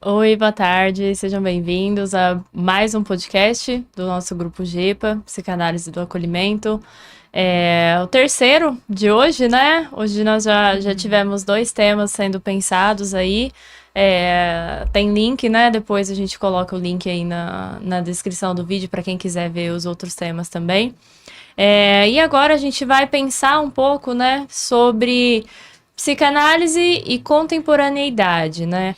Oi, boa tarde, sejam bem-vindos a mais um podcast do nosso grupo GEPA, Psicanálise do Acolhimento. É o terceiro de hoje, né? Hoje nós já tivemos dois temas sendo pensados aí. Tem link, né? Depois a gente coloca o link aí na descrição do vídeo para quem quiser ver os outros temas também. E agora a gente vai pensar um pouco, né, sobre psicanálise e contemporaneidade, né?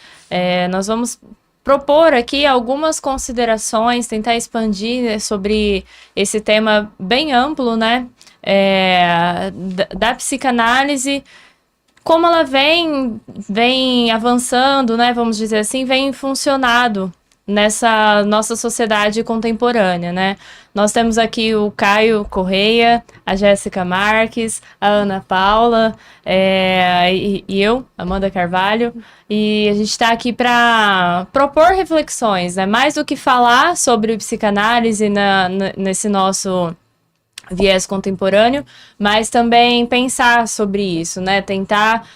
Nós vamos propor aqui algumas considerações, tentar expandir, né, sobre esse tema bem amplo, né? Da psicanálise, como ela vem avançando, né? Vamos dizer assim, vem funcionado nessa nossa sociedade contemporânea, né? Nós temos aqui o Caio Correia, a Jéssica Marques, a Ana Paula, e eu, Amanda Carvalho, e a gente está aqui para propor reflexões, né? Mais do que falar sobre psicanálise nesse nosso viés contemporâneo, mas também pensar sobre isso, né? Tentar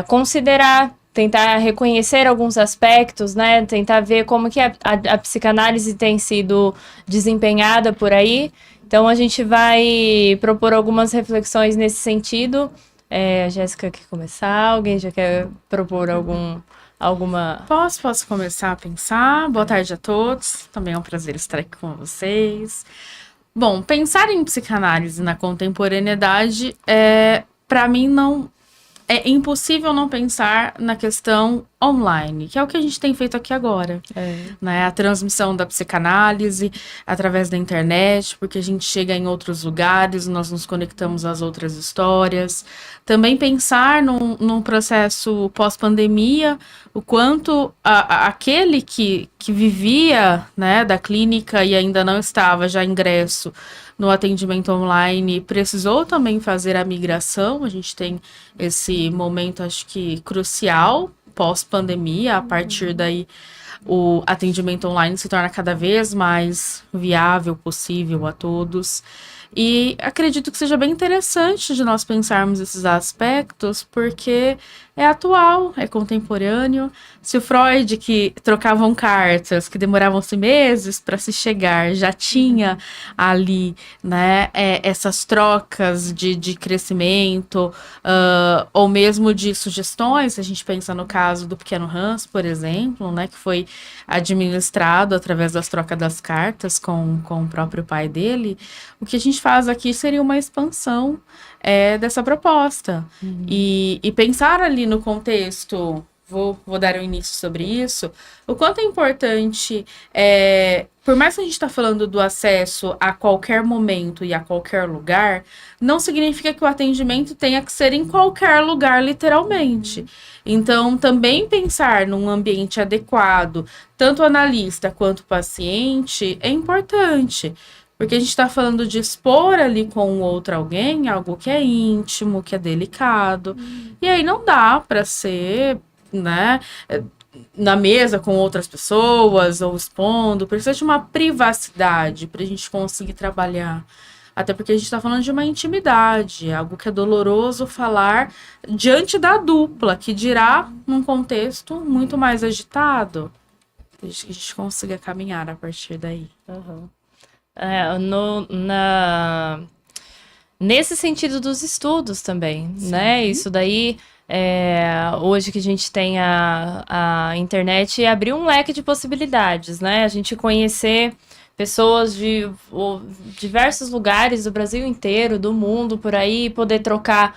considerar, tentar reconhecer alguns aspectos, né? Tentar ver como que a psicanálise tem sido desempenhada por aí. Então a gente vai propor algumas reflexões nesse sentido. A Jéssica quer começar? Alguém já quer propor alguma... Posso começar a pensar. Boa tarde a todos. Também é um prazer estar aqui com vocês. Bom, pensar em psicanálise na contemporaneidade para mim, não é impossível não pensar na questão online, que é o que a gente tem feito aqui agora, né? A transmissão da psicanálise através da internet, porque a gente chega em outros lugares, nós nos conectamos às outras histórias. Também pensar num processo pós-pandemia, o quanto aquele que vivia, né, da clínica e ainda não estava já ingresso no atendimento online, precisou também fazer a migração. A gente tem esse momento, acho que crucial, pós-pandemia. A partir daí, o atendimento online se torna cada vez mais viável, possível a todos. E acredito que seja bem interessante de nós pensarmos esses aspectos, porque é atual, é contemporâneo. Se o Freud, que trocavam cartas, que demoravam-se meses para se chegar, já tinha ali, né, essas trocas de crescimento, ou mesmo de sugestões, a gente pensa no caso do Pequeno Hans, por exemplo, né, que foi administrado através das trocas das cartas com o próprio pai dele. O que a gente faz aqui seria uma expansão dessa proposta. E pensar ali no contexto, vou dar um início sobre isso, o quanto é importante, por mais que a gente está falando do acesso a qualquer momento e a qualquer lugar, não significa que o atendimento tenha que ser em qualquer lugar, literalmente. Então, também pensar num ambiente adequado, tanto analista quanto paciente, é importante. Porque a gente está falando de expor ali com outro alguém algo que é íntimo, que é delicado. E aí não dá para ser, né, na mesa com outras pessoas ou expondo. Precisa de uma privacidade para a gente conseguir trabalhar. Até porque a gente está falando de uma intimidade, algo que é doloroso falar diante da dupla, que dirá num contexto muito mais agitado. Que a gente consiga caminhar a partir daí. Uhum. Nesse sentido dos estudos também, sim, né? Isso daí, hoje que a gente tem a internet, abriu um leque de possibilidades, né? A gente conhecer pessoas de diversos lugares do Brasil inteiro, do mundo, por aí, poder trocar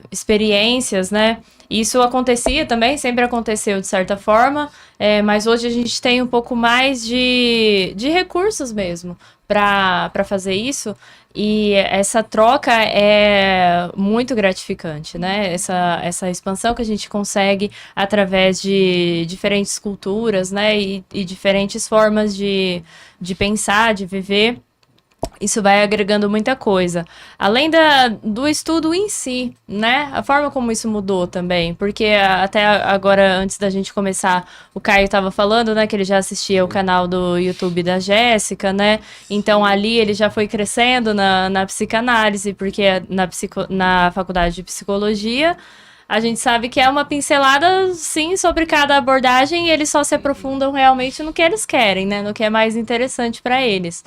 experiências, né? Isso acontecia também, sempre aconteceu de certa forma, mas hoje a gente tem um pouco mais de recursos mesmo para fazer isso, e essa troca é muito gratificante, né? Essa expansão que a gente consegue através de diferentes culturas, né? E diferentes formas de pensar, de viver. Isso vai agregando muita coisa. Além do estudo em si, né? A forma como isso mudou também. Porque até agora, antes da gente começar, o Caio estava falando, né? Que ele já assistia o canal do YouTube da Jéssica, né? Então, ali ele já foi crescendo na psicanálise, porque na faculdade de psicologia, a gente sabe que é uma pincelada, sim, sobre cada abordagem e eles só se aprofundam realmente no que eles querem, né? No que é mais interessante para eles.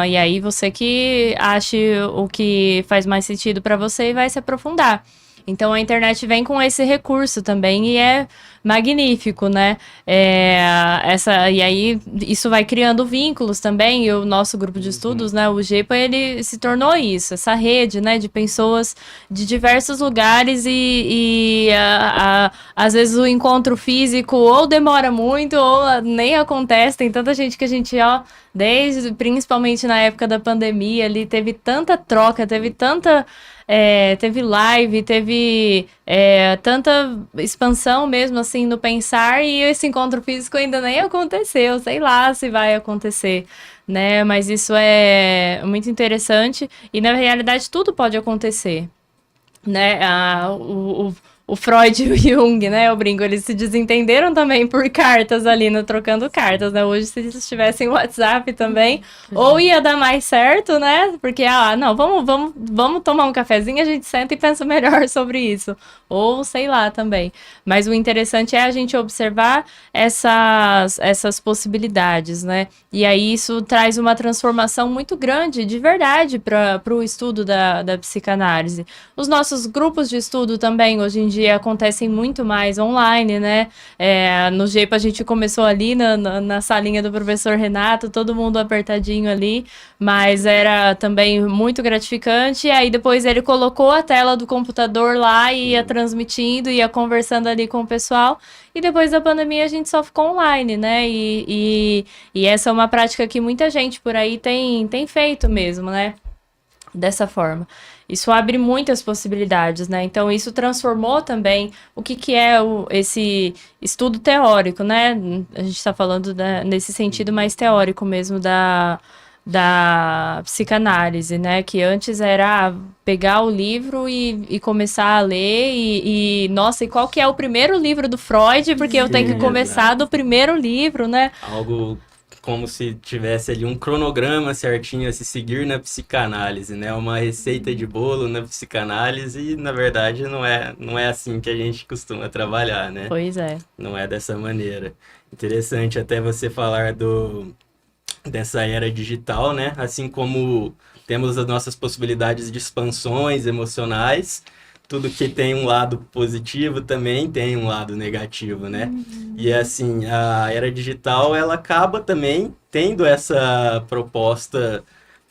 E aí você que ache o que faz mais sentido para você e vai se aprofundar. Então a internet vem com esse recurso também e é magnífico, né? E aí isso vai criando vínculos também. E o nosso grupo de estudos, né, o GEPA, ele se tornou isso, essa rede, né, de pessoas de diversos lugares às vezes o encontro físico ou demora muito ou nem acontece. Tem tanta gente que a gente, principalmente na época da pandemia, ali teve tanta troca, teve live, teve tanta expansão mesmo, assim, no pensar, e esse encontro físico ainda nem aconteceu, sei lá se vai acontecer, né? Mas isso é muito interessante, e na realidade tudo pode acontecer, né? O Freud e o Jung, né, eu brinco, eles se desentenderam também por cartas ali, trocando cartas, né? Hoje, se eles tivessem WhatsApp também, ou ia dar mais certo, né? Porque, não, vamos tomar um cafezinho, a gente senta e pensa melhor sobre isso. Ou, sei lá, também. Mas o interessante é a gente observar essas possibilidades, né? E aí isso traz uma transformação muito grande, de verdade, para o estudo da psicanálise. Os nossos grupos de estudo também, hoje em dia, acontecem muito mais online, né? No GEPA a gente começou ali na salinha do professor Renato, todo mundo apertadinho ali, mas era também muito gratificante. E aí depois ele colocou a tela do computador lá e ia transmitindo, ia conversando ali com o pessoal. E depois da pandemia a gente só ficou online, né? E essa é uma prática que muita gente por aí tem feito mesmo, né? Dessa forma. Isso abre muitas possibilidades, né? Então, isso transformou também o que é esse estudo teórico, né? A gente está falando nesse sentido mais teórico mesmo da psicanálise, né? Que antes era pegar o livro e começar a ler nossa, e qual que é o primeiro livro do Freud? Porque eu tenho que começar do primeiro livro, né? Algo como se tivesse ali um cronograma certinho a se seguir na psicanálise, né? Uma receita de bolo na psicanálise e, na verdade, não é assim que a gente costuma trabalhar, né? Pois é. Não é dessa maneira. Interessante até você falar dessa era digital, né? Assim como temos as nossas possibilidades de expansões emocionais, tudo que tem um lado positivo também tem um lado negativo, né? E assim, a era digital, ela acaba também tendo essa proposta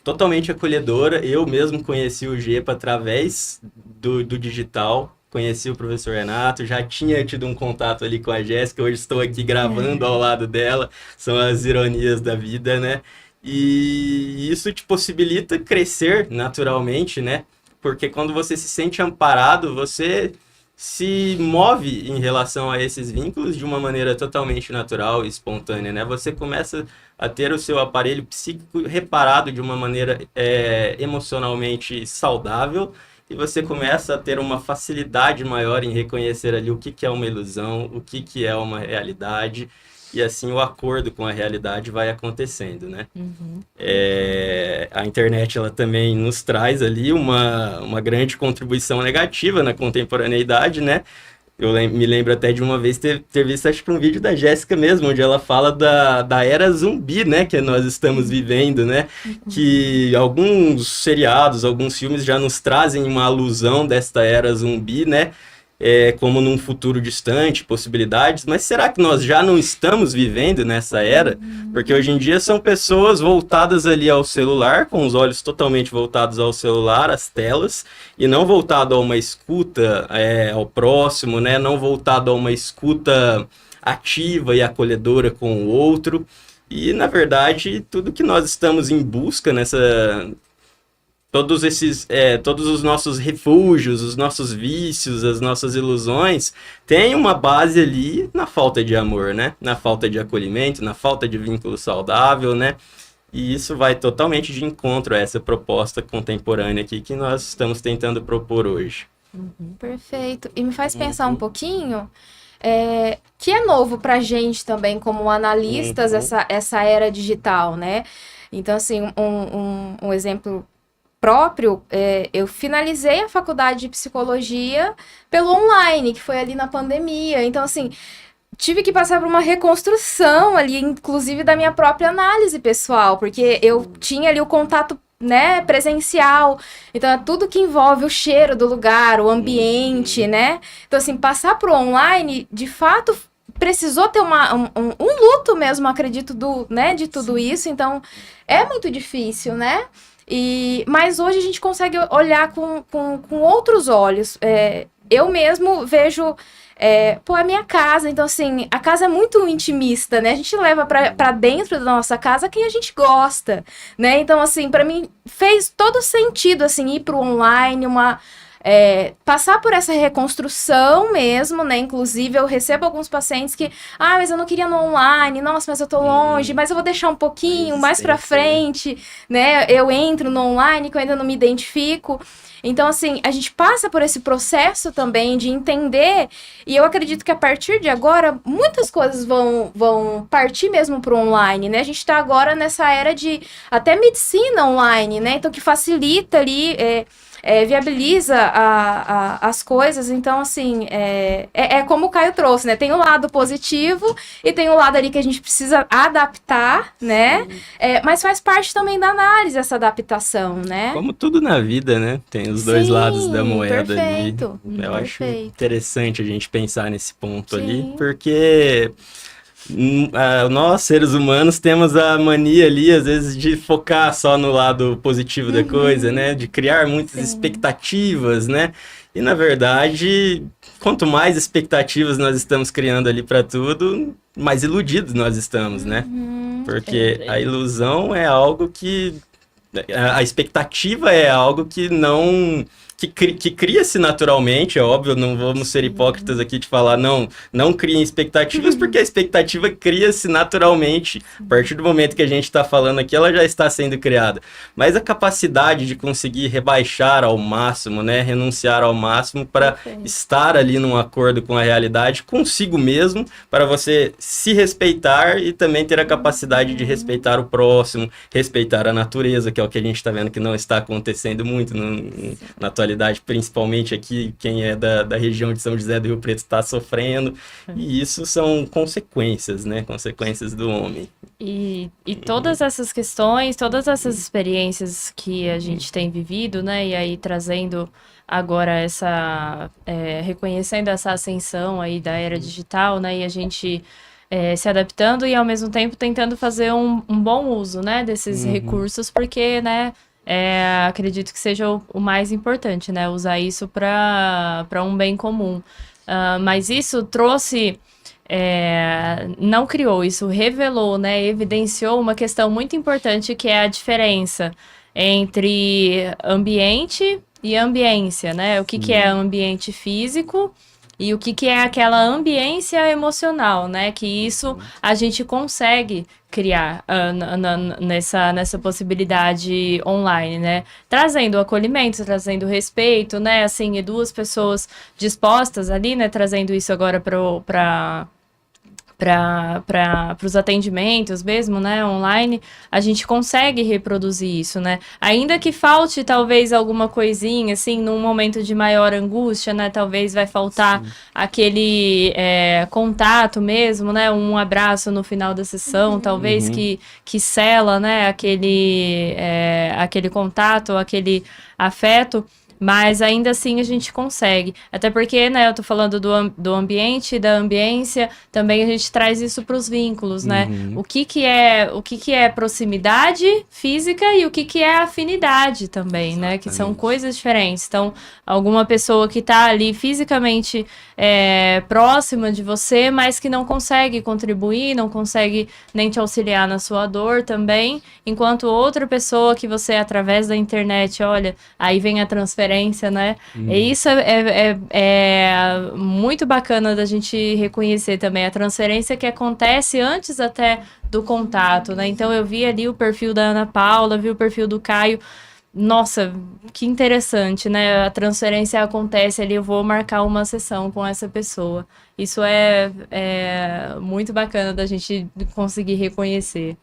totalmente acolhedora. Eu mesmo conheci o GEPA através do digital, conheci o professor Renato, já tinha tido um contato ali com a Jéssica, hoje estou aqui gravando ao lado dela, são as ironias da vida, né? E isso te possibilita crescer naturalmente, né? Porque quando você se sente amparado, você se move em relação a esses vínculos de uma maneira totalmente natural e espontânea, né? Você começa a ter o seu aparelho psíquico reparado de uma maneira emocionalmente saudável e você começa a ter uma facilidade maior em reconhecer ali o que é uma ilusão, o que é uma realidade, e assim o acordo com a realidade vai acontecendo, né? A internet, ela também nos traz ali uma grande contribuição negativa na contemporaneidade, né? Eu me lembro até de uma vez ter visto, acho que um vídeo da Jéssica mesmo, onde ela fala da era zumbi, né? Que nós estamos vivendo, né? Que alguns seriados, alguns filmes já nos trazem uma alusão desta era zumbi, né? Como num futuro distante, possibilidades, mas será que nós já não estamos vivendo nessa era? Porque hoje em dia são pessoas voltadas ali ao celular, com os olhos totalmente voltados ao celular, às telas, e não voltado a uma escuta ao próximo, né? Não voltado a uma escuta ativa e acolhedora com o outro. E, na verdade, tudo que nós estamos em busca todos os nossos refúgios, os nossos vícios, as nossas ilusões, têm uma base ali na falta de amor, né? Na falta de acolhimento, na falta de vínculo saudável, né? E isso vai totalmente de encontro a essa proposta contemporânea aqui que nós estamos tentando propor hoje. Perfeito. E me faz pensar um pouquinho, que é novo pra gente também, como analistas, essa era digital, né? Então, assim, um exemplo próprio, eu finalizei a faculdade de psicologia pelo online, que foi ali na pandemia. Então, assim, tive que passar por uma reconstrução ali, inclusive da minha própria análise pessoal, porque eu tinha ali o contato, né, presencial. Então, é tudo que envolve o cheiro do lugar, o ambiente, né? Então, assim, passar pro online, de fato, precisou ter um luto mesmo, acredito, de tudo isso. Então, é muito difícil, né? Mas hoje a gente consegue olhar com outros olhos. Eu mesmo vejo, é minha casa. Então, assim, a casa é muito intimista, né? A gente leva pra dentro da nossa casa quem a gente gosta, né? Então, assim, pra mim fez todo sentido, assim, ir pro online, passar por essa reconstrução mesmo, né? Inclusive, eu recebo alguns pacientes que, mas eu não queria no online, nossa, mas eu tô longe, mas eu vou deixar um pouquinho mais pra frente, né? Eu entro no online que eu ainda não me identifico. Então, assim, a gente passa por esse processo também de entender, e eu acredito que a partir de agora, muitas coisas vão partir mesmo pro online, né? A gente tá agora nessa era de até medicina online, né? Então, que facilita ali, viabiliza as coisas. Então, assim, como o Caio trouxe, né? Tem o lado positivo e tem o lado ali que a gente precisa adaptar, né? Mas faz parte também da análise essa adaptação, né? Como tudo na vida, né? Tem os dois lados da moeda perfeito, ali. Eu acho perfeito. interessante a gente pensar nesse ponto ali, Sim. porque nós, seres humanos, temos a mania ali, às vezes, de focar só no lado positivo da coisa, né? De criar muitas expectativas, né? E, na verdade, quanto mais expectativas nós estamos criando ali para tudo, mais iludidos nós estamos, né? Porque a ilusão é algo que... A expectativa é algo que não... Que cria-se naturalmente, é óbvio, não vamos ser hipócritas aqui de falar, não criem expectativas, porque a expectativa cria-se naturalmente, a partir do momento que a gente está falando aqui, ela já está sendo criada. Mas a capacidade de conseguir rebaixar ao máximo, né, renunciar ao máximo para estar ali num acordo com a realidade, consigo mesmo, para você se respeitar e também ter a capacidade de respeitar o próximo, respeitar a natureza, que é o que a gente está vendo que não está acontecendo muito na atualidade, principalmente aqui, quem é da região de São José do Rio Preto está sofrendo, e isso são consequências, né? Consequências do homem. E todas essas questões, todas essas experiências que a gente tem vivido, né? E aí trazendo agora reconhecendo essa ascensão aí da era digital, né? E a gente se adaptando e ao mesmo tempo tentando fazer um bom uso, né? Desses recursos, porque, né? Acredito que seja o mais importante, né? Usar isso para um bem comum. Mas isso trouxe, não criou, isso revelou, né? Evidenciou uma questão muito importante que é a diferença entre ambiente e ambiência, né? O que é ambiente físico e o que é aquela ambiência emocional, né? Que isso a gente consegue criar nessa possibilidade online, né? Trazendo acolhimento, trazendo respeito, né? Assim, e duas pessoas dispostas ali, né? Trazendo isso agora para os atendimentos mesmo, né, online, a gente consegue reproduzir isso, né? Ainda que falte talvez alguma coisinha, assim, num momento de maior angústia, né? Talvez vai faltar aquele contato mesmo, né? Um abraço no final da sessão, talvez que sela, né? Aquele contato, aquele afeto. Mas ainda assim a gente consegue. Até porque, né, eu tô falando do ambiente, da ambiência, também a gente traz isso para os vínculos, né? O que é proximidade física e o que é afinidade também, exatamente, né? Que são coisas diferentes. Então, alguma pessoa que tá ali fisicamente próxima de você, mas que não consegue contribuir, não consegue nem te auxiliar na sua dor também, enquanto outra pessoa que você, através da internet, olha, aí vem a transferência, né? E isso é muito bacana da gente reconhecer também, a transferência que acontece antes até do contato, né? Então eu vi ali o perfil da Ana Paula, vi o perfil do Caio. Nossa, que interessante, né? A transferência acontece ali, eu vou marcar uma sessão com essa pessoa. Isso é muito bacana da gente conseguir reconhecer.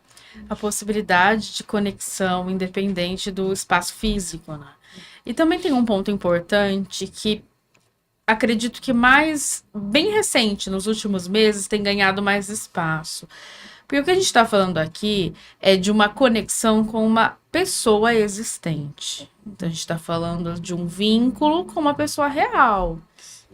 a possibilidade de conexão independente do espaço físico, né? E também tem um ponto importante que acredito que bem recente, nos últimos meses, tem ganhado mais espaço. Porque o que a gente está falando aqui é de uma conexão com uma pessoa existente. Então, a gente está falando de um vínculo com uma pessoa real.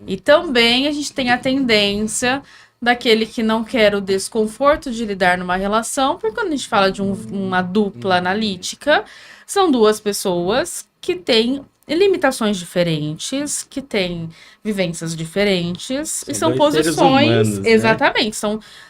E também a gente tem a tendência daquele que não quer o desconforto de lidar numa relação, porque quando a gente fala de uma dupla analítica, são duas pessoas que têm limitações diferentes, que têm vivências diferentes, e são dois seres posições, humanos, né? exatamente,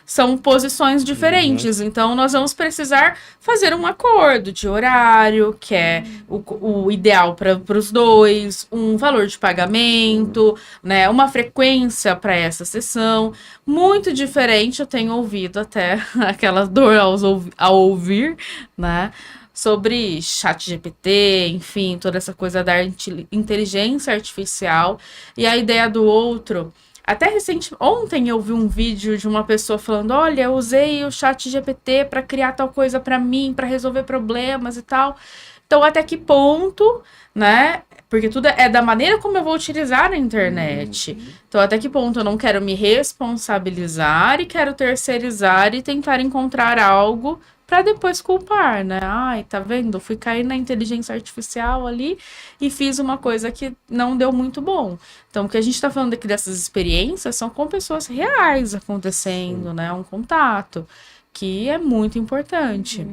são posições diferentes. Então, nós vamos precisar fazer um acordo de horário, que é o ideal para os dois, um valor de pagamento, né, uma frequência para essa sessão. Muito diferente, eu tenho ouvido até aquela dor ao ouvir, né? Sobre ChatGPT, enfim, toda essa coisa da inteligência artificial e a ideia do outro. Até ontem eu vi um vídeo de uma pessoa falando: olha, eu usei o ChatGPT para criar tal coisa para mim, para resolver problemas e tal. Então, até que ponto, né? Porque tudo é da maneira como eu vou utilizar a internet. Então, até que ponto eu não quero me responsabilizar e quero terceirizar e tentar encontrar algo para depois culpar, né? Ai, tá vendo? Fui cair na inteligência artificial ali e fiz uma coisa que não deu muito bom. Então, o que a gente tá falando aqui dessas experiências são com pessoas reais acontecendo, né? Um contato, que é muito importante.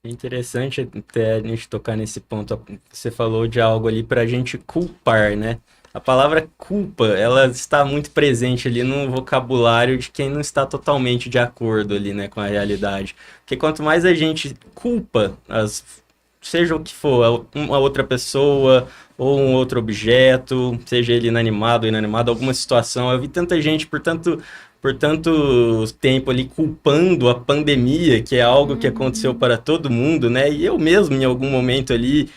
É interessante até a gente tocar nesse ponto. Você falou de algo ali para a gente culpar, né? A palavra culpa, ela está muito presente ali no vocabulário de quem não está totalmente de acordo ali, né, com a realidade. Porque quanto mais a gente culpa, seja o que for, uma outra pessoa ou um outro objeto, seja ele inanimado ou inanimado, alguma situação. Eu vi tanta gente por tanto tempo ali culpando a pandemia, que é algo que aconteceu para todo mundo, né? E eu mesmo, em algum momento ali,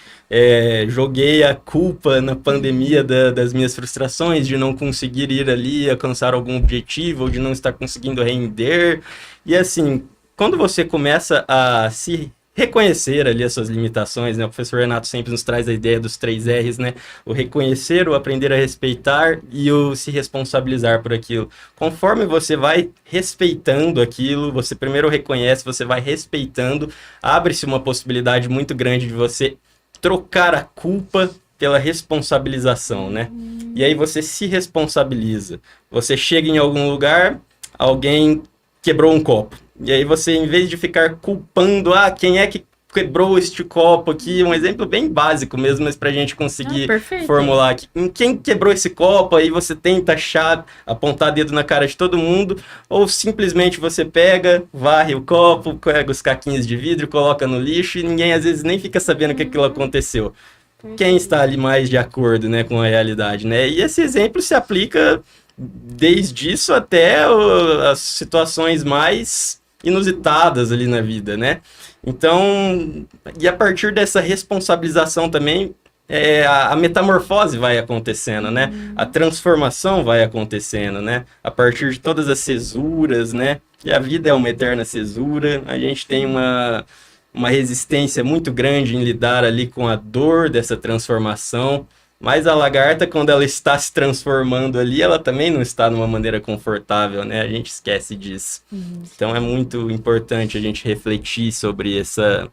joguei a culpa na pandemia das minhas frustrações, de não conseguir ir ali alcançar algum objetivo, ou de não estar conseguindo render. E assim, quando você começa a se reconhecer ali as suas limitações, né? O professor Renato sempre nos traz a ideia dos 3 R's, né? O reconhecer, o aprender a respeitar e o se responsabilizar por aquilo. Conforme você vai respeitando aquilo, você primeiro reconhece, você vai respeitando, abre-se uma possibilidade muito grande de você trocar a culpa pela responsabilização, né? E aí você se responsabiliza. Você chega em algum lugar, alguém quebrou um copo. E aí você, em vez de ficar culpando, quem é que quebrou este copo aqui, um exemplo bem básico mesmo, mas pra gente conseguir formular aqui. Quem quebrou esse copo, aí você tenta achar, apontar dedo na cara de todo mundo, ou simplesmente você pega, varre o copo, pega os caquinhos de vidro, coloca no lixo, e ninguém às vezes nem fica sabendo que aquilo aconteceu. Quem está ali mais de acordo, né, com a realidade, né? E esse exemplo se aplica desde isso até as situações mais inusitadas ali na vida, né? Então, e a partir dessa responsabilização também, a metamorfose vai acontecendo, né? A transformação vai acontecendo, né? A partir de todas as cesuras, né? E a vida é uma eterna cesura, a gente tem uma resistência muito grande em lidar ali com a dor dessa transformação. Mas a lagarta, quando ela está se transformando ali, ela também não está numa maneira confortável, né? A gente esquece disso. Então é muito importante a gente refletir sobre essa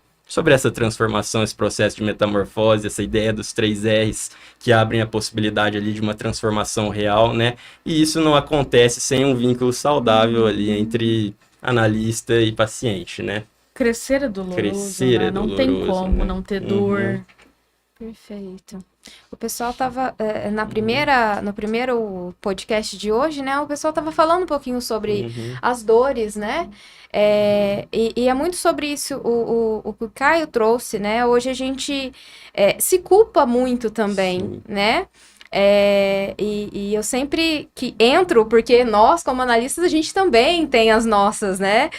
transformação, esse processo de metamorfose, essa ideia dos 3 R's que abrem a possibilidade ali de uma transformação real, né? E isso não acontece sem um vínculo saudável ali entre analista e paciente, né? Crescer é doloroso, né? Não tem como, né? Não ter dor. Perfeito. O pessoal estava no primeiro podcast de hoje, né? O pessoal estava falando um pouquinho sobre as dores, né? E é muito sobre isso o que o Caio trouxe, né? Hoje a gente se culpa muito também, né? E eu sempre que entro, porque nós, como analistas, a gente também tem as nossas, né,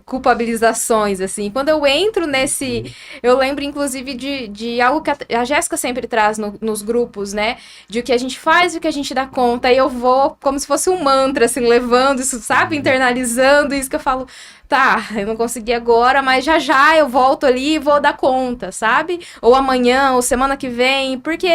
culpabilizações, assim. Quando eu entro nesse... Eu lembro, inclusive, de algo que a Jéssica sempre traz nos grupos, né, de o que a gente faz e o que a gente dá conta. E eu vou como se fosse um mantra, assim, levando isso, sabe? Internalizando isso que eu falo... Tá, eu não consegui agora, mas já eu volto ali e vou dar conta, sabe? Ou amanhã, ou semana que vem, porque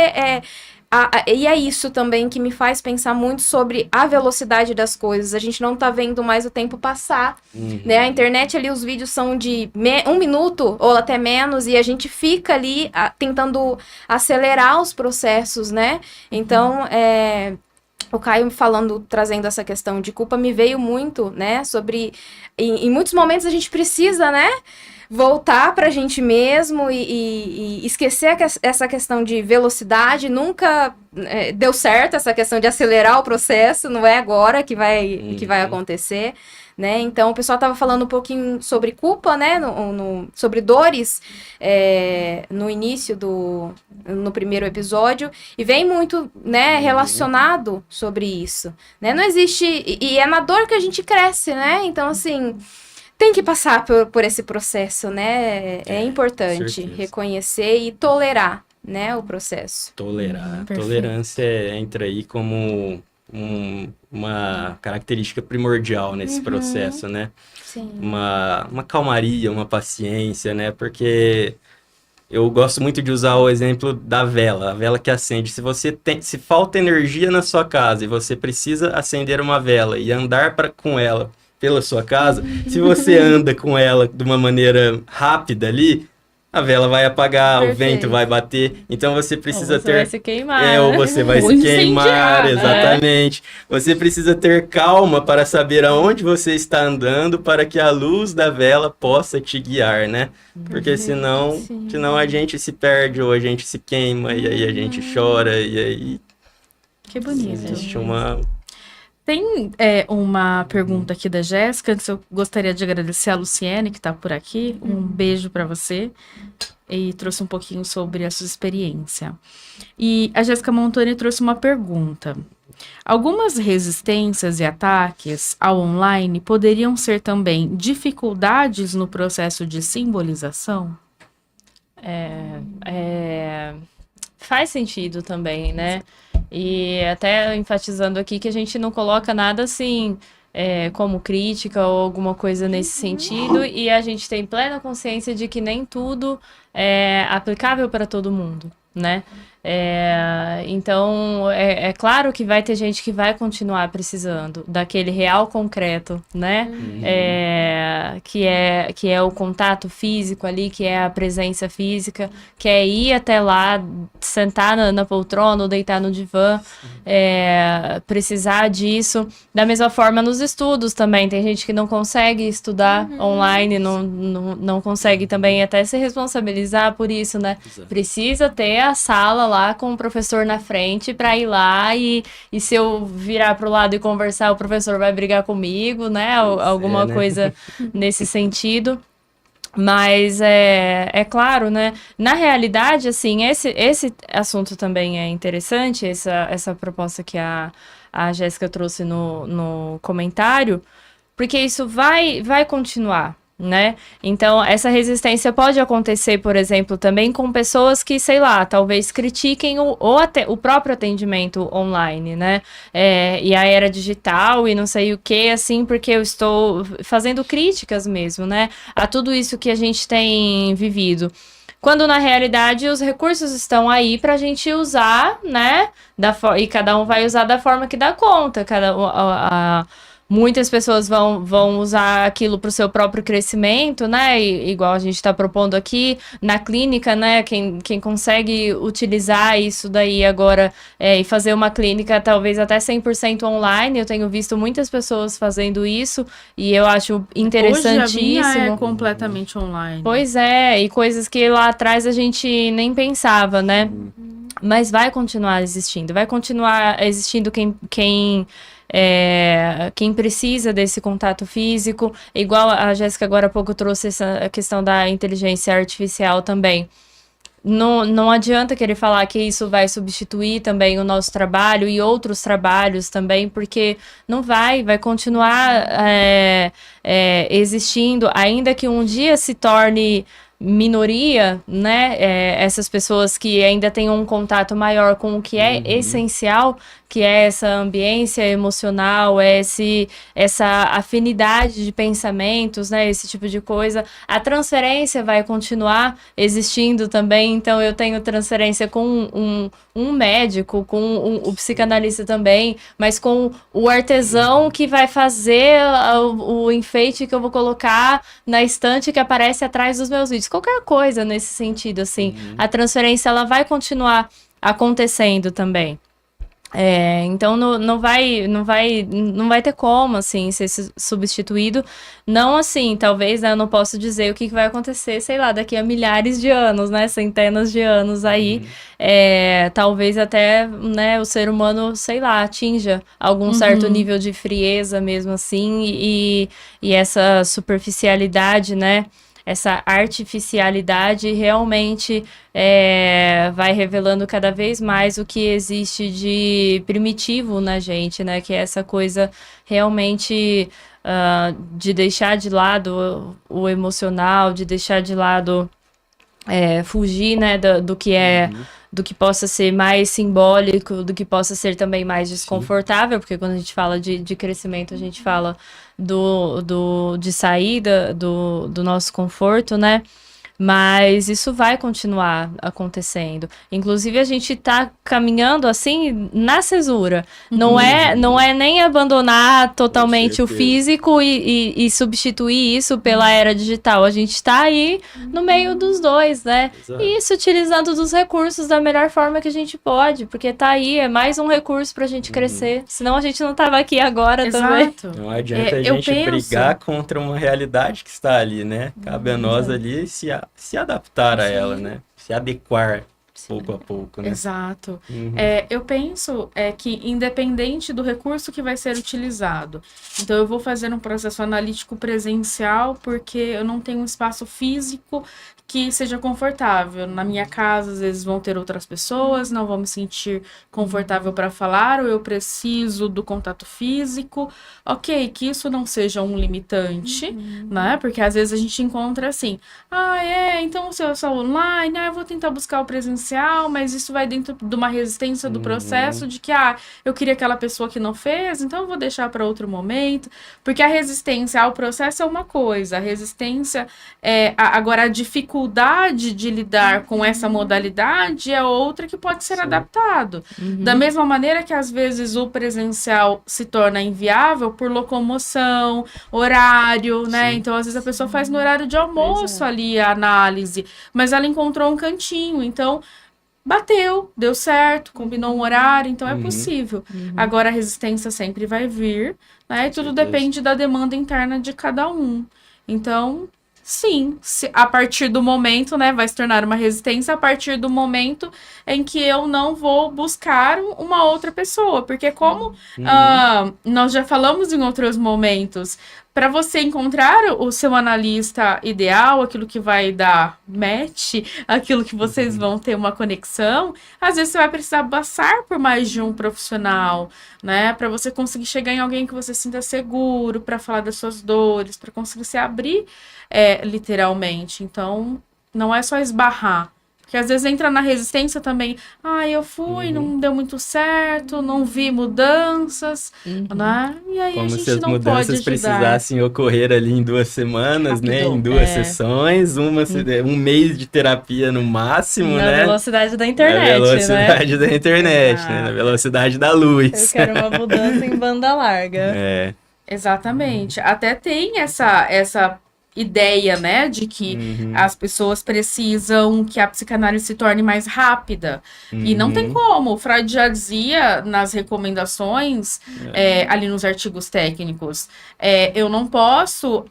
e é isso também que me faz pensar muito sobre a velocidade das coisas. A gente não tá vendo mais o tempo passar, né? A internet ali, os vídeos são de 1 minuto ou até menos, e a gente fica ali tentando acelerar os processos, né? Então, o Caio trazendo essa questão de culpa, me veio muito, né, sobre... Em muitos momentos a gente precisa, né, voltar pra gente mesmo e esquecer essa questão de velocidade. Nunca deu certo essa questão de acelerar o processo, não é agora que vai acontecer, né? Então, o pessoal estava falando um pouquinho sobre culpa, né, sobre dores no início no primeiro episódio, e vem muito, né, relacionado sobre isso, né? Não existe... E é na dor que a gente cresce, né? Então, assim... Tem que passar por esse processo, né? É importante reconhecer e tolerar, né, o processo. Tolerar. Perfeito. Tolerância entra aí como uma característica primordial nesse processo, né? Sim. Uma calmaria, uma paciência, né? Porque eu gosto muito de usar o exemplo da vela, a vela que acende. Se falta energia na sua casa e você precisa acender uma vela e andar com ela pela sua casa, se você anda com ela de uma maneira rápida ali, a vela vai apagar, Perfeito. o vento vai bater, então você precisa Você vai se queimar, ou né? você vai Ou se queimar, incendiar, né? exatamente. Você precisa ter calma para saber aonde você está andando para que a luz da vela possa te guiar, né? Porque senão a gente se perde ou a gente se queima e aí a gente chora e aí Que bonito. existe uma... Tem uma pergunta aqui da Jéssica. Antes eu gostaria de agradecer a Luciene, que está por aqui. Um beijo para você. E trouxe um pouquinho sobre a sua experiência. E a Jéssica Montoni trouxe uma pergunta. Algumas resistências e ataques ao online poderiam ser também dificuldades no processo de simbolização? Faz sentido também, né? E até enfatizando aqui que a gente não coloca nada assim como crítica ou alguma coisa nesse sentido, e a gente tem plena consciência de que nem tudo é aplicável para todo mundo, né? Então, é claro que vai ter gente que vai continuar precisando daquele real concreto, né? Que é o contato físico ali, que é a presença física, que é ir até lá, sentar na poltrona ou deitar no divã, precisar disso. Da mesma forma nos estudos também, tem gente que não consegue estudar online, não consegue também até se responsabilizar por isso, né? Exato. Precisa ter a sala lá com o professor na frente para ir lá e se eu virar pro lado e conversar, o professor vai brigar comigo, né? Alguma né? coisa nesse sentido. Mas é claro, né? Na realidade, assim, esse assunto também é interessante, essa proposta que a Jéssica trouxe no comentário, porque isso vai continuar, né? Então, essa resistência pode acontecer, por exemplo, também com pessoas que, sei lá, talvez critiquem ou até o próprio atendimento online, né? E a era digital e não sei o que, assim, porque eu estou fazendo críticas mesmo, né? A tudo isso que a gente tem vivido. Quando, na realidade, os recursos estão aí para a gente usar, né? E cada um vai usar da forma que dá conta. Muitas pessoas vão usar aquilo para o seu próprio crescimento, né? Igual a gente está propondo aqui na clínica, né? Quem consegue utilizar isso daí agora e fazer uma clínica talvez até 100% online. Eu tenho visto muitas pessoas fazendo isso e eu acho interessantíssimo. Hoje a minha é completamente online. Pois é, e coisas que lá atrás a gente nem pensava, né? Mas vai continuar existindo quem precisa desse contato físico, igual a Jéssica agora há pouco trouxe essa questão da inteligência artificial também. não adianta querer falar que isso vai substituir também o nosso trabalho e outros trabalhos também, porque não vai continuar existindo, ainda que um dia se torne minoria, né? Essas pessoas que ainda têm um contato maior com o que é essencial, que é essa ambiência emocional, essa afinidade de pensamentos, né? Esse tipo de coisa. A transferência vai continuar existindo também, então eu tenho transferência com um médico, com o psicanalista também, mas com o artesão que vai fazer o enfeite que eu vou colocar na estante que aparece atrás dos meus vídeos. Qualquer coisa nesse sentido, assim. A transferência, ela vai continuar acontecendo também. Então não vai ter como, assim, ser substituído. Não assim, talvez, né, eu não posso dizer o que vai acontecer, sei lá, daqui a milhares de anos, né, centenas de anos aí. Talvez até, né, o ser humano, sei lá, atinja algum certo nível de frieza mesmo assim, e essa superficialidade, né, essa artificialidade realmente vai revelando cada vez mais o que existe de primitivo na gente, né? Que é essa coisa realmente de deixar de lado o emocional, de deixar de lado fugir, né, do que é... do que possa ser mais simbólico, do que possa ser também mais desconfortável, porque quando a gente fala de crescimento, a gente fala de saída do nosso conforto, né? Mas isso vai continuar acontecendo. Inclusive, a gente está caminhando assim na cesura. Não é nem abandonar totalmente o físico e substituir isso pela era digital. A gente está aí no meio dos dois, né? Exato. E isso utilizando dos recursos da melhor forma que a gente pode, porque tá aí, é mais um recurso para a gente crescer. Senão a gente não tava aqui agora também. Exato. Não adianta a gente brigar contra uma realidade que está ali, né? Cabe a nós ali se adaptar a ela, né? Se adequar pouco a pouco, né? Exato. Eu penso que independente do recurso que vai ser utilizado, então eu vou fazer um processo analítico presencial porque eu não tenho um espaço físico que seja confortável. Na minha casa, às vezes vão ter outras pessoas, não vou me sentir confortável para falar, ou eu preciso do contato físico. Ok, que isso não seja um limitante, né? Porque às vezes a gente encontra assim, então se eu sou online, eu vou tentar buscar o presencial, mas isso vai dentro de uma resistência do processo de que, eu queria aquela pessoa que não fez, então eu vou deixar para outro momento. Porque a resistência ao processo é uma coisa, a resistência, agora a dificuldade de lidar com essa modalidade é outra que pode ser adaptado. Da mesma maneira que às vezes o presencial se torna inviável por locomoção, horário, né? Então às vezes a pessoa faz no horário de almoço ali a análise, mas ela encontrou um cantinho, então bateu, deu certo, combinou um horário, então é possível. Agora a resistência sempre vai vir, né? E tudo depende da demanda interna de cada um. Então, sim, a partir do momento, né, vai se tornar uma resistência a partir do momento em que eu não vou buscar uma outra pessoa, porque como nós já falamos em outros momentos, para você encontrar o seu analista ideal, aquilo que vai dar match, aquilo que vocês vão ter uma conexão, às vezes você vai precisar passar por mais de um profissional, né? Para você conseguir chegar em alguém que você sinta seguro, para falar das suas dores, para conseguir se abrir literalmente. Então, não é só esbarrar. Porque às vezes entra na resistência também. Eu fui, não deu muito certo, não vi mudanças, né? E aí Como a gente se as não pode mudanças ajudar. precisassem ocorrer ali em 2 semanas, né? Rápido. Em 2 sessões, um mês de terapia no máximo, Na né? velocidade da internet, Na velocidade da internet, Exato. né? Na velocidade da luz. Eu quero uma mudança em banda larga. Exatamente. Até tem essa ideia, né, de que as pessoas precisam que a psicanálise se torne mais rápida. E não tem como. O Freud já dizia nas recomendações, ali nos artigos técnicos, eu não posso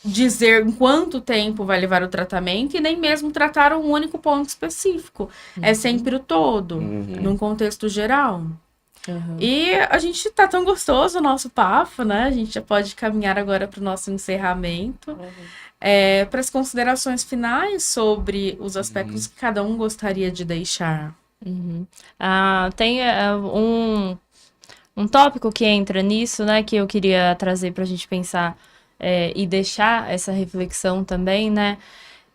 dizer em quanto tempo vai levar o tratamento e nem mesmo tratar um único ponto específico. É sempre o todo, num contexto geral. Uhum. E a gente tá tão gostoso o nosso papo, né? A gente já pode caminhar agora para o nosso encerramento. Para as considerações finais sobre os aspectos que cada um gostaria de deixar. Uhum. Tem um tópico que entra nisso, né, que eu queria trazer para a gente pensar e deixar essa reflexão também, né,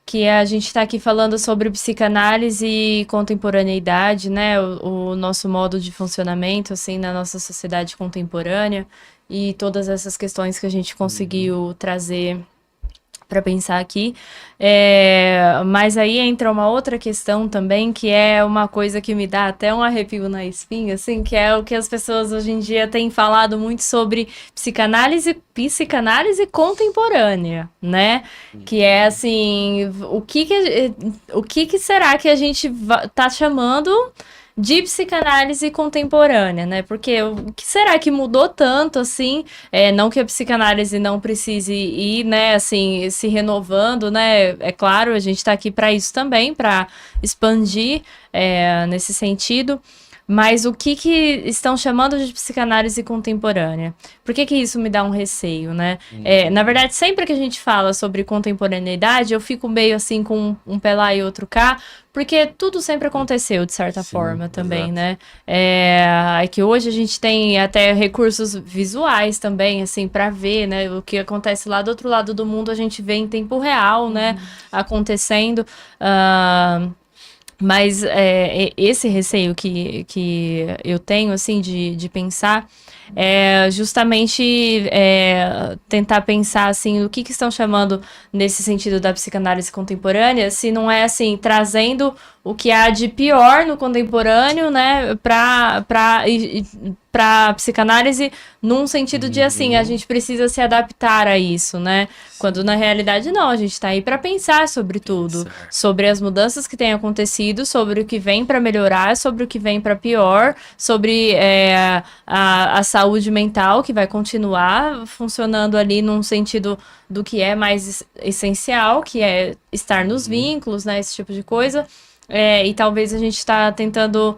que a gente está aqui falando sobre psicanálise e contemporaneidade, né, o nosso modo de funcionamento, assim, na nossa sociedade contemporânea e todas essas questões que a gente conseguiu trazer para pensar aqui. Mas aí entra uma outra questão também, que é uma coisa que me dá até um arrepio na espinha, assim, que é o que as pessoas hoje em dia têm falado muito sobre psicanálise contemporânea, né? Que é assim, o que será que a gente tá chamando de psicanálise contemporânea, né? Porque o que será que mudou tanto, assim, não que a psicanálise não precise ir, né, assim, se renovando, né? É claro, a gente está aqui para isso também, para expandir nesse sentido. Mas o que estão chamando de psicanálise contemporânea? Por que isso me dá um receio, né? Na verdade, sempre que a gente fala sobre contemporaneidade, eu fico meio assim com um pé lá e outro cá, porque tudo sempre aconteceu, de certa forma, também, exato. né? É que hoje a gente tem até recursos visuais também, assim, para ver, né? O que acontece lá do outro lado do mundo, a gente vê em tempo real, né? Acontecendo. Mas esse receio que eu tenho, assim, de pensar é justamente tentar pensar, assim, o que estão chamando nesse sentido da psicanálise contemporânea, se não é, assim, trazendo o que há de pior no contemporâneo, né, para psicanálise, num sentido de, assim, a gente precisa se adaptar a isso, né? Quando na realidade não, a gente está aí para pensar sobre tudo, sobre as mudanças que têm acontecido, sobre o que vem para melhorar, sobre o que vem para pior, sobre a saúde mental que vai continuar funcionando ali num sentido do que é mais essencial, que é estar nos vínculos, né? Esse tipo de coisa. E talvez a gente está tentando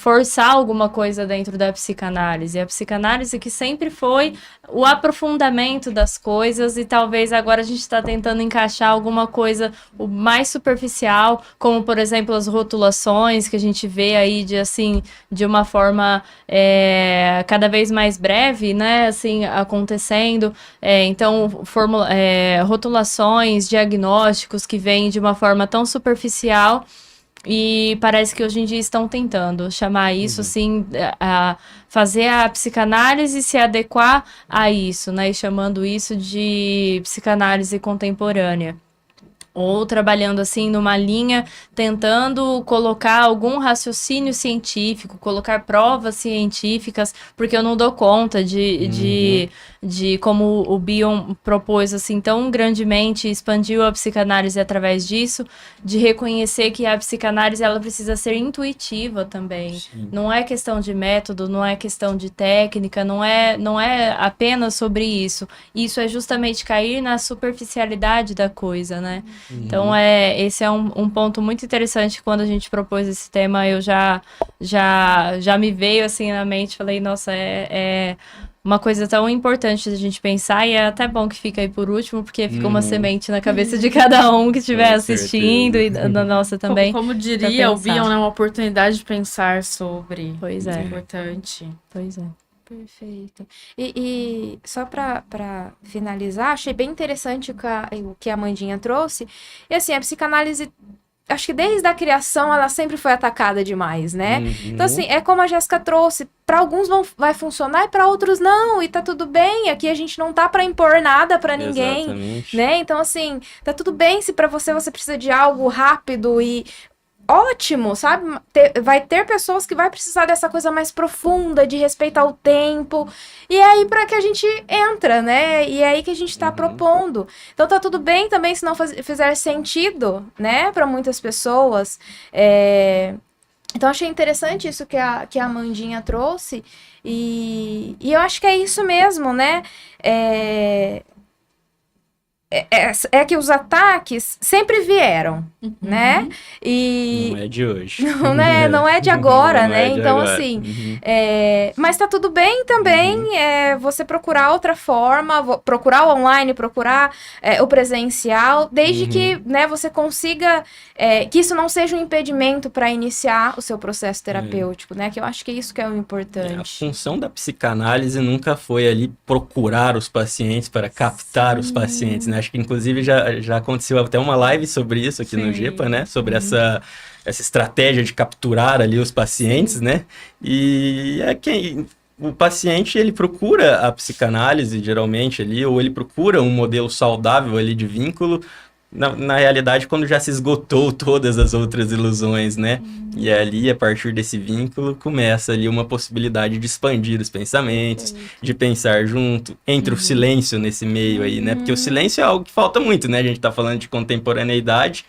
forçar alguma coisa dentro da psicanálise. A psicanálise que sempre foi o aprofundamento das coisas e talvez agora a gente está tentando encaixar alguma coisa o mais superficial, como, por exemplo, as rotulações que a gente vê aí de uma forma cada vez mais breve, né, assim, acontecendo. Então, rotulações, diagnósticos que vêm de uma forma tão superficial. E parece que hoje em dia estão tentando chamar isso, assim, a fazer a psicanálise se adequar a isso, né? E chamando isso de psicanálise contemporânea. Ou trabalhando, assim, numa linha, tentando colocar algum raciocínio científico, colocar provas científicas, porque eu não dou conta de como o Bion propôs, assim, tão grandemente, expandiu a psicanálise através disso, de reconhecer que a psicanálise, ela precisa ser intuitiva também. Sim. Não é questão de método, não é questão de técnica, não é apenas sobre isso. Isso é justamente cair na superficialidade da coisa, né? Então, esse é um ponto muito interessante. Quando a gente propôs esse tema, eu já me veio assim na mente, falei, nossa, é uma coisa tão importante da gente pensar, e é até bom que fica aí por último, porque fica uma semente na cabeça de cada um que estiver Com assistindo, certeza. e da nossa também. Como diria o pensar. Bion, é uma oportunidade de pensar sobre. Pois Isso é. é importante. Pois é. Perfeito. E só para finalizar, achei bem interessante o que a Amandinha trouxe. E assim, a psicanálise, acho que desde a criação ela sempre foi atacada demais, né? Então assim, é como a Jéssica trouxe, para alguns vai funcionar e para outros não, e tá tudo bem. Aqui a gente não tá para impor nada para ninguém, Exatamente. né? Então assim, tá tudo bem se para você precisa de algo rápido e ótimo, sabe? Vai ter pessoas que vai precisar dessa coisa mais profunda, de respeitar o tempo. E é aí para que a gente entra, né? E é aí que a gente tá propondo. Então tá tudo bem também se não fizer sentido, né? Para muitas pessoas. Então achei interessante isso que a Amandinha trouxe. E eu acho que é isso mesmo, né? é que os ataques sempre vieram, né? E Não é de hoje. não é de agora, Não né? é de Então, agora. assim, Uhum. mas tá tudo bem também você procurar outra forma, procurar o online, procurar o presencial, desde que, né, você consiga, que isso não seja um impedimento para iniciar o seu processo terapêutico, né? Que eu acho que é isso que é o A importante. função da psicanálise nunca foi ali procurar os pacientes para captar os pacientes, né? Acho que inclusive já aconteceu até uma live sobre isso aqui no Sim. GEPA, né? Sobre essa estratégia de capturar ali os pacientes, né? E o paciente, ele procura a psicanálise, geralmente, ali, ou ele procura um modelo saudável ali de vínculo, na realidade, quando já se esgotou todas as outras ilusões, né? E ali, a partir desse vínculo, começa ali uma possibilidade de expandir os pensamentos, de pensar junto, entre o silêncio nesse meio aí, né? Porque o silêncio é algo que falta muito, né? A gente tá falando de contemporaneidade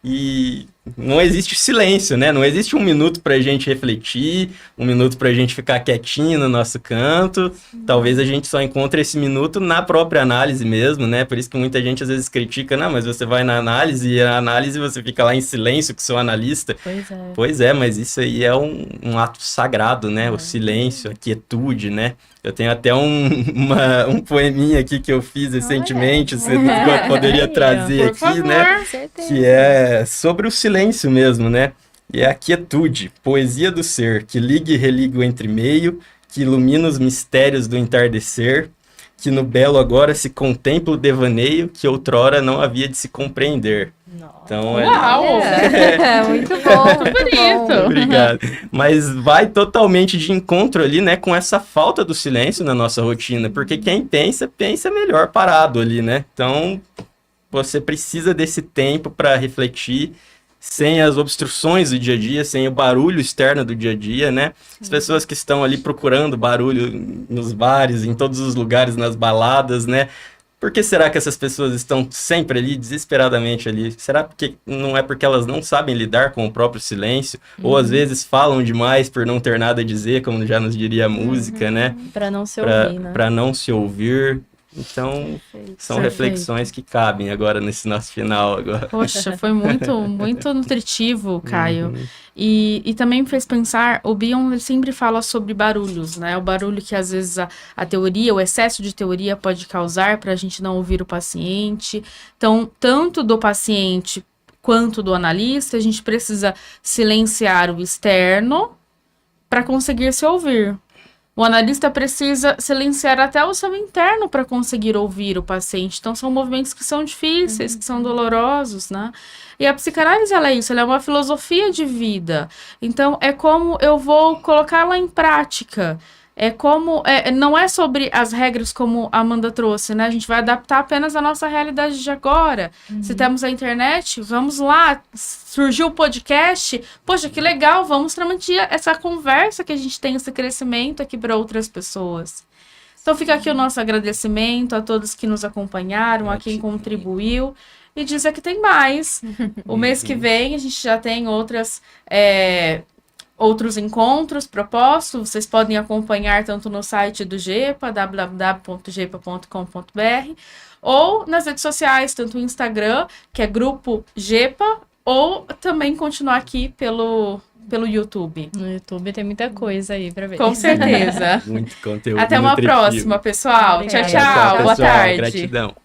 e não existe silêncio, né? Não existe um minuto pra gente refletir, um minuto pra gente ficar quietinho no nosso canto. Talvez a gente só encontre esse minuto na própria análise mesmo, né? Por isso que muita gente às vezes critica, não, mas você vai na análise e a análise você fica lá em silêncio com o seu analista. Pois é. Pois é, mas isso aí é um ato sagrado, né? O silêncio, a quietude, né? Eu tenho até um poeminha aqui que eu fiz recentemente, você poderia trazer Por aqui, né? favor. Certeza. Que é sobre o silêncio mesmo, né? E é a quietude, poesia do ser, que liga e religa o entremeio, que ilumina os mistérios do entardecer, que no belo agora se contempla o devaneio, que outrora não havia de se compreender. Nossa. Então, Uau! Muito bom, muito bonito. bom. Obrigado. Mas vai totalmente de encontro ali, né, com essa falta do silêncio na nossa rotina, porque quem pensa, pensa melhor parado ali, né? Então, você precisa desse tempo para refletir, sem as obstruções do dia a dia, sem o barulho externo do dia a dia, né? As pessoas que estão ali procurando barulho nos bares, em todos os lugares, nas baladas, né? Por que será que essas pessoas estão sempre ali, desesperadamente ali? Será que não é porque elas não sabem lidar com o próprio silêncio? Ou às vezes falam demais por não ter nada a dizer, como já nos diria a música, né? Pra não se ouvir, né? Para não se ouvir. Então, são Perfeito. reflexões que cabem agora nesse nosso final agora. Poxa, foi muito, muito nutritivo, Caio. E também me fez pensar, o Bion ele sempre fala sobre barulhos, né? O barulho que às vezes a teoria, o excesso de teoria pode causar para a gente não ouvir o paciente. Então, tanto do paciente quanto do analista, a gente precisa silenciar o externo para conseguir se ouvir. O analista precisa silenciar até o seu interno para conseguir ouvir o paciente. Então, são movimentos que são difíceis, que são dolorosos, né? E a psicanálise, ela é isso, ela é uma filosofia de vida. Então, é como eu vou colocá-la em prática. É como, não é sobre as regras como a Amanda trouxe, né? A gente vai adaptar apenas a nossa realidade de agora. Se temos a internet, vamos lá. Surgiu o podcast, poxa, que legal, vamos transmitir essa conversa que a gente tem, esse crescimento aqui para outras pessoas. Então fica aqui o nosso agradecimento a todos que nos acompanharam, a quem contribuiu. E dizer que tem mais. O mês que vem a gente já tem outros encontros propostos, vocês podem acompanhar tanto no site do GEPA, www.gepa.com.br, ou nas redes sociais, tanto o Instagram, que é Grupo GEPA, ou também continuar aqui pelo YouTube. No YouTube tem muita coisa aí pra ver. Com certeza. Muito conteúdo Até uma nutritivo. próxima, pessoal. Obrigada. Tchau, tchau. Boa pessoal. tarde. Gratidão.